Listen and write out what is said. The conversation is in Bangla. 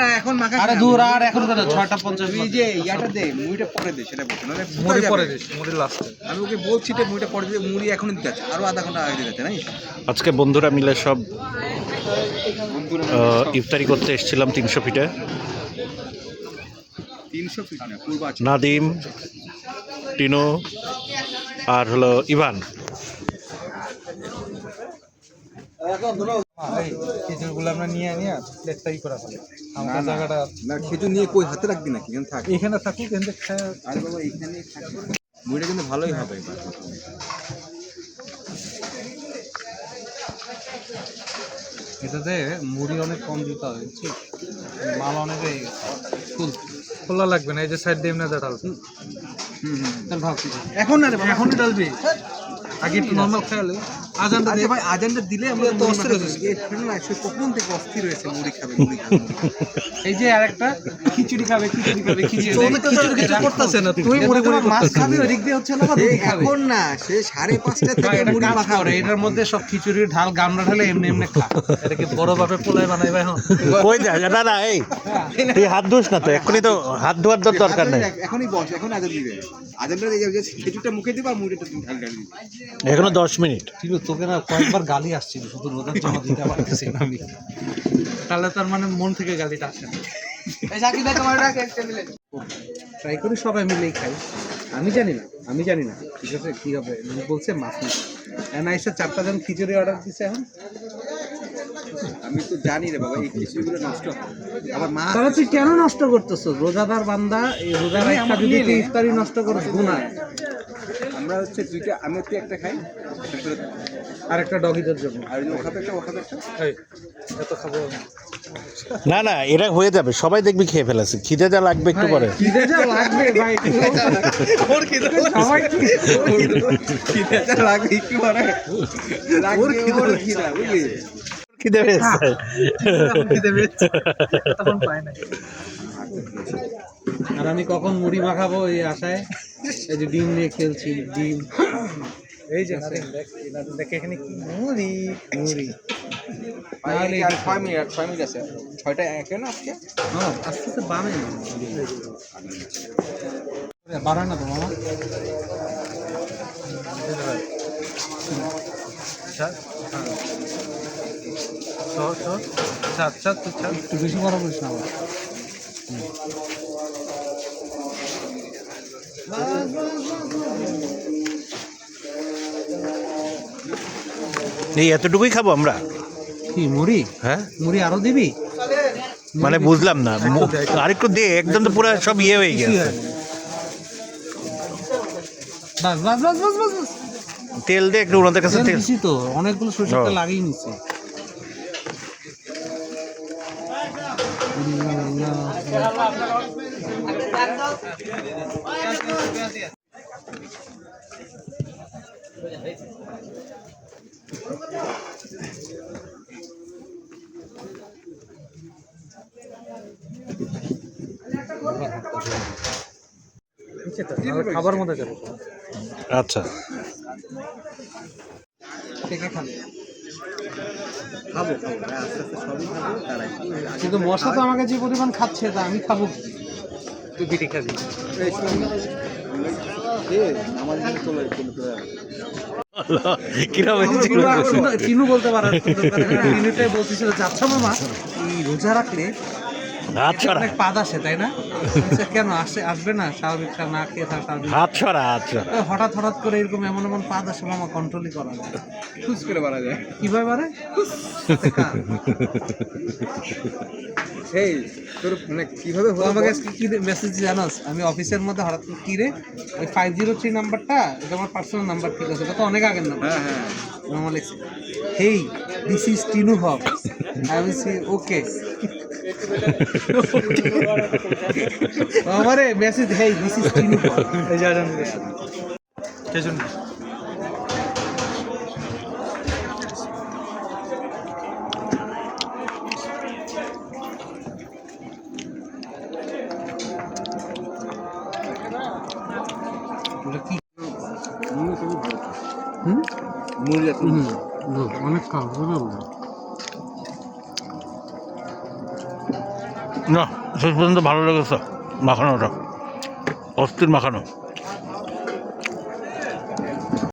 না এখন মাখা আরে দূর আর এখন কত 6:50 তুই যে ইয়াটা দে মুড়িটা পরে দে সেটা বলছো না মুড়ি পরে দিস মুড়ি লাস্টে আমি ওকে বলছি যে মুড়িটা পরে দে মুড়ি এখনই দিতে আছে আরো আধা ঘন্টা আগে দিতে আছে নাই আজকে বন্ধুরা মিলে সব ইফতারি করতে এসেছিলাম 300 ফিটে 300 ফিট না পূর্ব আছে নাদিম টিনো আর হলো ইভান খিচুড়িগুলো আমরা নিয়ে নিয়ে প্লেটটাই করা ফেলে আমরা জায়গাটা না খেজুর নিয়ে কই হাতে রাখবি নাকি এখানে থাক এখানে থাকুক এখানে আরে বাবা এখানে থাকবে মুড়িটা কিন্তু ভালোই হবে এবার এটাতে মুড়ি অনেক কম দিতে হবে বুঝছিস মাল অনেক খোলা লাগবে না এই যে সাইড দিয়ে এমনি ডালবে তাহলে ভাব এখন না রে বাবা এখনই ডালবি আগে একটু নর্মাল খেয়ালে আজানটা আচ্ছা ভাই আজানটা দিলে আমরা তো অস্থির হয়েছি না সে কখন থেকে অস্থির হয়েছে মুড়ি খাবে এই যে আরেকটা খিচুড়ি খাবে খিচুড়ি করতেছে না তুই মুড়ি মাছ খাবি ওদিক দিয়ে হচ্ছে না এখন না সে 5:30 থেকে মুড়ি মাখা করে এটার মধ্যে সব খিচুড়ির ঢাল গামলা ঢালে এমনি এমনি খা এটা কি বড় বাপে পোলায় বানাইবে এখন কই যা না না এই তুই হাত ধুস না তো এখনই তো হাত ধোয়ার দরকার নেই এখনই বস এখন আজান দিবে আজানটা দিয়ে যে খেজুরটা মুখে দিবা আর মুড়িটা তুমি ঢাল দিবি এখনো 10 মিনিট কিন্তু তোকে না কয়েকবার গালি আসছিল শুধু রোজার জন্য দিতে পারতেছি না আমি তাহলে তার মানে মন থেকে গালিটা আসে না ট্রাই করি সবাই মিলেই খাই আমি জানি না ঠিক আছে কি হবে বলছে মাছ এসে 4টা জন খিচুড়ি অর্ডার দিছে এখন আমি তো জানি রে বাবা এই খিচুড়িগুলো নষ্ট হয় আবার মা তাহলে তুই কেন নষ্ট করতেছ রোজাদার বান্দা এই রোজার একটা যদি তুই ইফতারি নষ্ট করছ গুনাহ আমরা হচ্ছে দুইটা আমি হচ্ছে একটা খাই আর একটা ডগিদের জন্য আর ও খাবে একটা এই এত খাবো না না এটা হয়ে যাবে সবাই দেখবি খেয়ে ফেলেছে খিদে যা লাগবে একটু পরে খিদে যা লাগবে ভাই ওর খিদে সবাই খিদে যা লাগবে একটু পরে ওর খিদে বুঝলি খিদে পেয়েছে তখন পায় না আর আমি কখন মুড়ি মাখাবো এই আশায় এই যে ডিম নিয়ে খেলছি ডিম এই যে দেখ এখানে কি মুড়ি তাহলে 6 মিনিট আছে 6টা একে না আজকে হ্যাঁ আস্তে আস্তে বামে বাড়ায় না তো মামা একটু বেশি বড় করিস না এই এতটুকুই খাবো আমরা কি মুড়ি হ্যাঁ মুড়ি আরো দিবি মানে বুঝলাম না আরেকটু দে একদম তো পুরো সব ইয়ে হয়ে গেছে বাস বাস বাস বাস বাস তেল দে একটু ওনাদের কাছে তেল দিছি তো অনেকগুলো সরষের তেল লাগিয়ে নিচ্ছে খাবার মধ্যে যাবো আচ্ছা খাবো আস্তে আস্তে সবই খাবো তারাই কিন্তু মশা তো আমাকে যে পরিমাণ খাচ্ছে তা আমি খাবো কি তুই পিঠে খাবি আমার চলে টিনু বলতে পারে টিনুটাই বলতেছিল যাচ্ছা মামা এই রোজা রাখলে অনেক পাদ আসে তাই না কেন আসবে না স্বাভাবিক না খেয়ে থাকা হঠাৎ করে এরকম এমন পাদ আসে মামা কন্ট্রোলই করা যায় খুশ করে বাড়া যায় কিভাবে বাড়ে এই তোর মানে কিভাবে আমাকে কি মেসেজ জানাস আমি অফিসের মধ্যে হঠাৎ করে কি রে ওই 503 নাম্বারটা এটা আমার পার্সোনাল নাম্বার ঠিক আছে এটা তো অনেক আগের নাম্বার হ্যাঁ মামা লিখছে hey this is Tinu Haque I will say okay আমারে message hey this is Tinu Haque এই যা জানেন কেজন অনেক খাওয়া না শেষ পর্যন্ত ভালো লেগেছে মাখানোটা অস্থির মাখানো